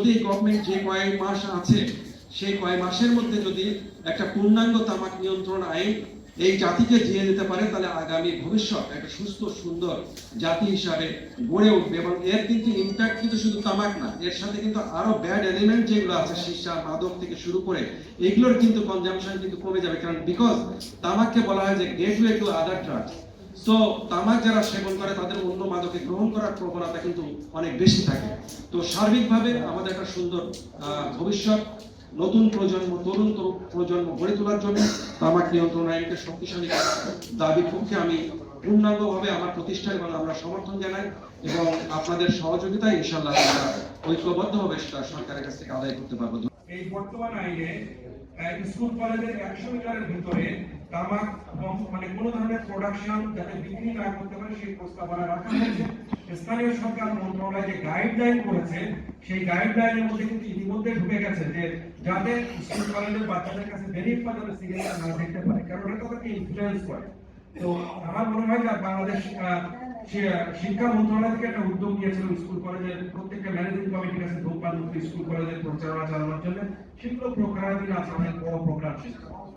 যদি গভর্নমেন্ট যে কয়েক মাস আছে সেই কয়েক মাসের মধ্যে যদি একটা পূর্ণাঙ্গ তামাক নিয়ন্ত্রণ আইন এই জাতিকে দিয়ে দিতে পারে, তাহলে আগামী ভবিষ্যৎ একটা সুস্থ সুন্দর জাতি হিসাবে গড়ে উঠবে। এবং এর কিন্তু ইম্প্যাক্ট কিন্তু শুধু তামাক না, এর সাথে কিন্তু আরো ব্যাড এলিমেন্ট যেগুলো আছে, সীসা, মাদক থেকে শুরু করে এগুলোর কিন্তু কনজাম্পশন কিন্তু কমে যাবে। কারণ বিকজ তামাককে বলা হয় যে gateway to other drugs. So তামাক যারা সেবন করে তাদের অন্য মাদকে গ্রহণ করার প্রবণতা কিন্তু অনেক বেশি থাকে। তো সার্বিকভাবে আমাদের একটা সুন্দর ভবিষ্যৎ, নতুন প্রজন্ম, তরুণ প্রজন্ম গড়ে তোলার জন্য তামাক নিয়ন্ত্রণ আইনকে শক্তিশালী করার দাবির পক্ষে আমি পূর্ণাঙ্গভাবে আমার প্রতিষ্ঠান এবং আমরা সমর্থন জানাই, এবং আপনাদের সহযোগিতায় ইনশাআল্লাহ আমরা ঐক্যবদ্ধভাবে সেটা সরকারের কাছ থেকে আদায় করতে পারবো। এই বর্তমান আইনে স্কুল কলেজের 100 মিটারের ভিতরে তামাক মানে কোন ধরনের প্রোডাকশন যাতে বিক্রি না করতে পারে সেই প্রস্তাবনা রাখা হয়েছে। স্থানীয় সরকার মন্ত্রণালয় যে গাইডলাইন করেছে সেই গাইডলাইনের মধ্যে কিন্তু ইতিমধ্যে ঢুকে গেছে যে যাতে স্কুল কলেজের বাচ্চাদের কাছে বেনিফিট পাওয়ার সিগন্যাল না দেখতে পারে, কারণ এটা তাকে ইনফ্লুয়েন্স করে। তো আমার মনে হয় যে বাংলাদেশ শিক্ষা মন্ত্রণালয় থেকে একটা উদ্যোগ নিয়েছিল স্কুল কলেজের প্রত্যেকটা ম্যানেজিং কমিটির কাছে ধূমপান মুক্ত স্কুল কলেজের প্রচারণা চালানোর জন্য। সেগুলো প্রোগ্রাম আছে, অনেক বড় প্রোগ্রাম।